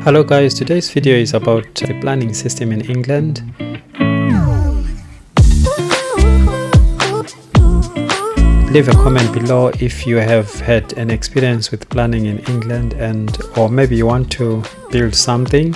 Hello guys, today's video is about the planning system in England. Leave a comment below if you have had an experience with planning in England or maybe you want to build something.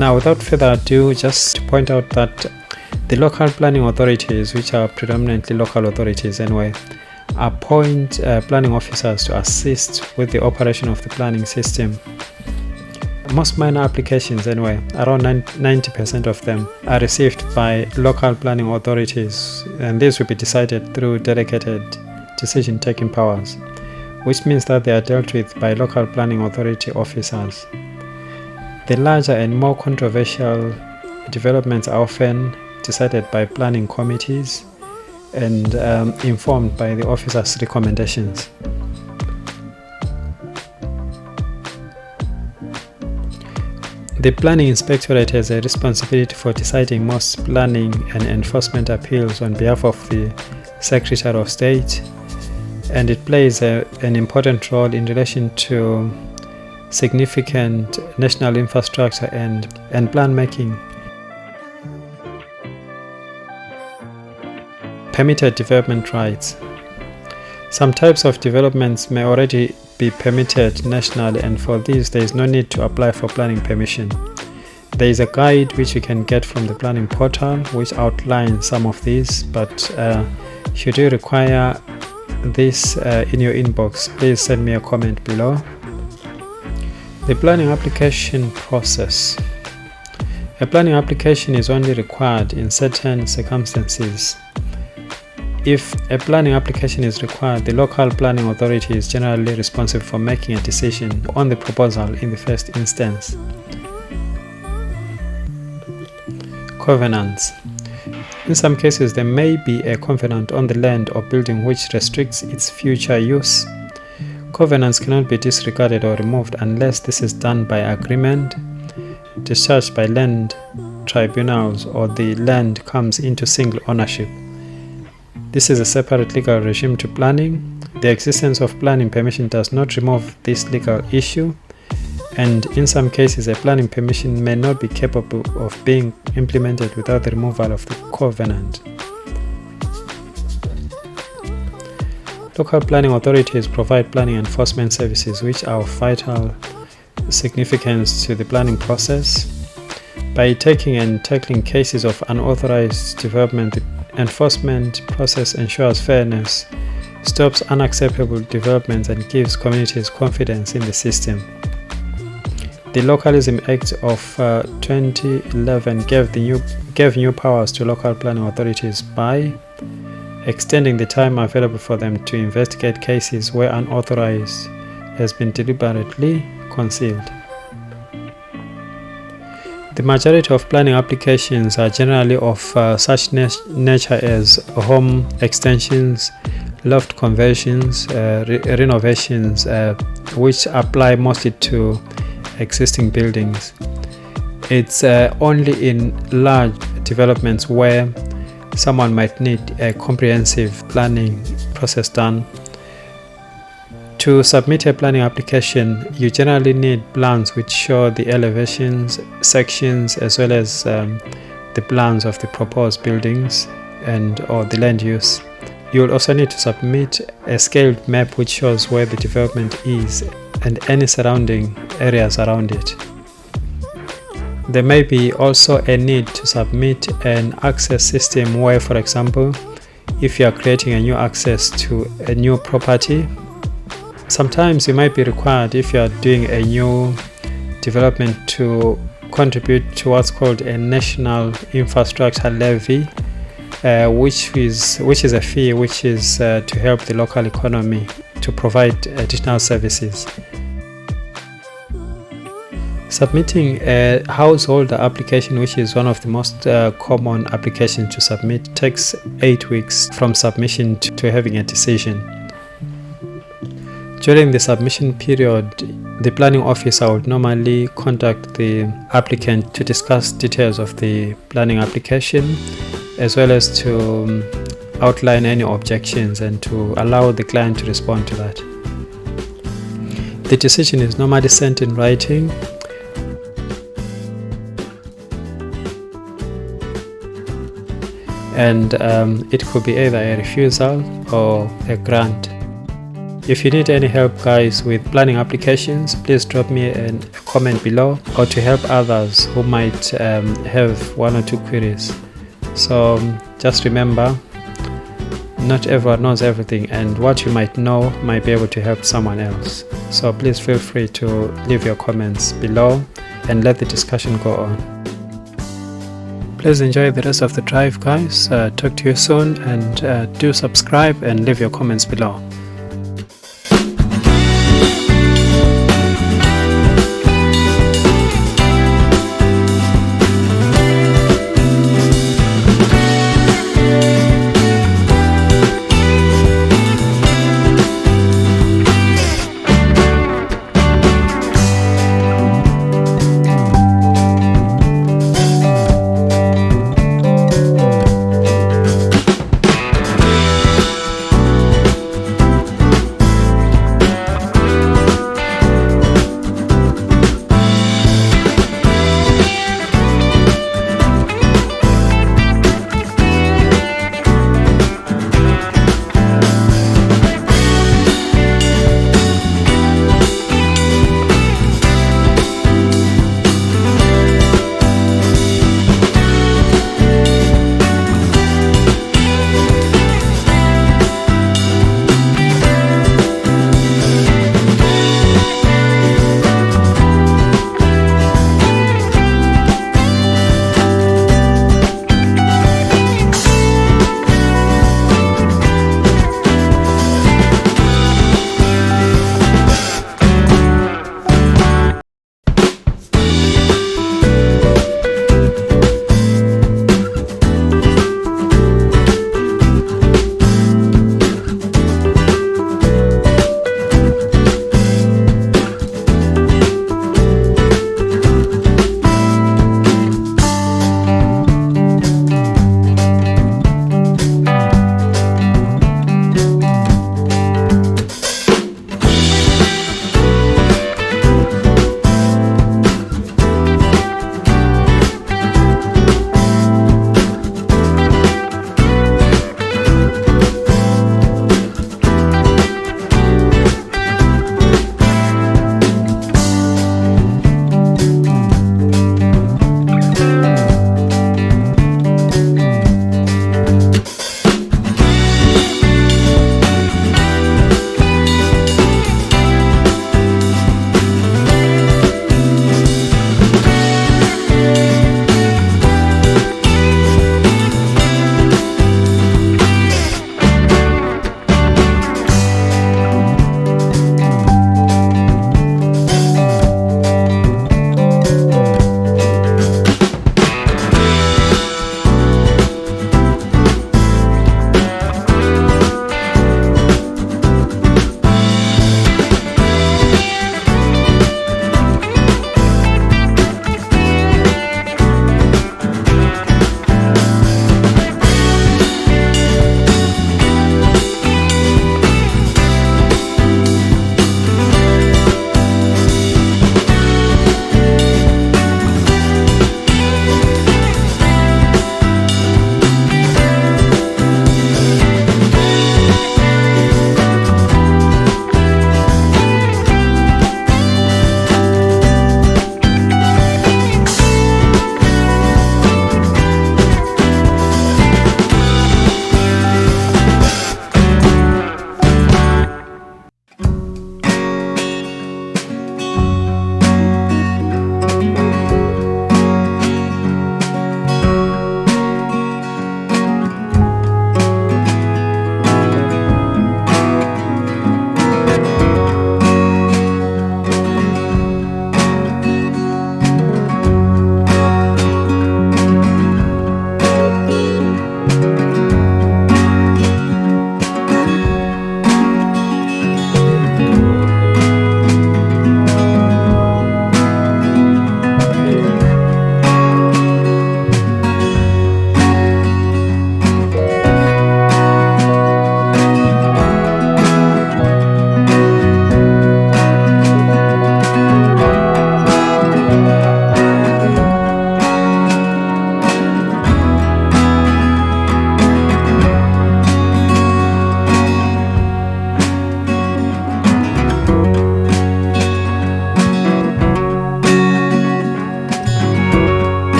Now without further ado, just to point out that the local planning authorities, which are predominantly local authorities anyway, appoint planning officers to assist with the operation of the planning system. Most minor applications anyway, around 90% of them, are received by local planning authorities, and these will be decided through delegated decision-taking powers, which means that they are dealt with by local planning authority officers. The larger and more controversial developments are often decided by planning committees and informed by the officer's recommendations. The Planning Inspectorate has a responsibility for deciding most planning and enforcement appeals on behalf of the Secretary of State, and it plays an important role in relation to significant national infrastructure and plan making. Permitted development rights. Some types of developments may already be permitted nationally, and for these there is no need to apply for planning permission. There is a guide which you can get from the planning portal which outlines some of these, but should you require this in your inbox, please send me a comment below. The planning application process. A planning application is only required in certain circumstances. If a planning application is required, the local planning authority is generally responsible for making a decision on the proposal in the first instance. Covenants. In some cases, there may be a covenant on the land or building which restricts its future use. Covenants cannot be disregarded or removed unless this is done by agreement, discharged by land tribunals, or the land comes into single ownership. This is a separate legal regime to planning. The existence of planning permission does not remove this legal issue, and in some cases a planning permission may not be capable of being implemented without the removal of the covenant. Local planning authorities provide planning enforcement services which are of vital significance to the planning process. By taking and tackling cases of unauthorized development, the enforcement process ensures fairness, stops unacceptable developments, and gives communities confidence in the system. The Localism Act of 2011 gave new powers to local planning authorities by extending the time available for them to investigate cases where unauthorized has been deliberately concealed. The majority of planning applications are generally of such nature as home extensions, loft conversions, renovations, which apply mostly to existing buildings. It's only in large developments where someone might need a comprehensive planning process done. To submit a planning application, you generally need plans which show the elevations, sections, as well as the plans of the proposed buildings or the land use. You will also need to submit a scaled map which shows where the development is and any surrounding areas around it. There may be also a need to submit an access system where, for example, if you are creating a new access to a new property, sometimes you might be required, if you are doing a new development, to contribute to what's called a national infrastructure levy, which is a fee which is to help the local economy to provide additional services. Submitting a householder application, which is one of the most common applications to submit, takes 8 weeks from submission to having a decision. During the submission period, the planning officer would normally contact the applicant to discuss details of the planning application, as well as to outline any objections and to allow the client to respond to that. The decision is normally sent in writing, and it could be either a refusal or a grant. If you need any help, guys, with planning applications, please drop me a comment below, or to help others who might have one or two queries. So just remember, not everyone knows everything, and what you might know might be able to help someone else. So please feel free to leave your comments below and let the discussion go on. Please enjoy the rest of the drive, guys. Talk to you soon, and do subscribe and leave your comments below.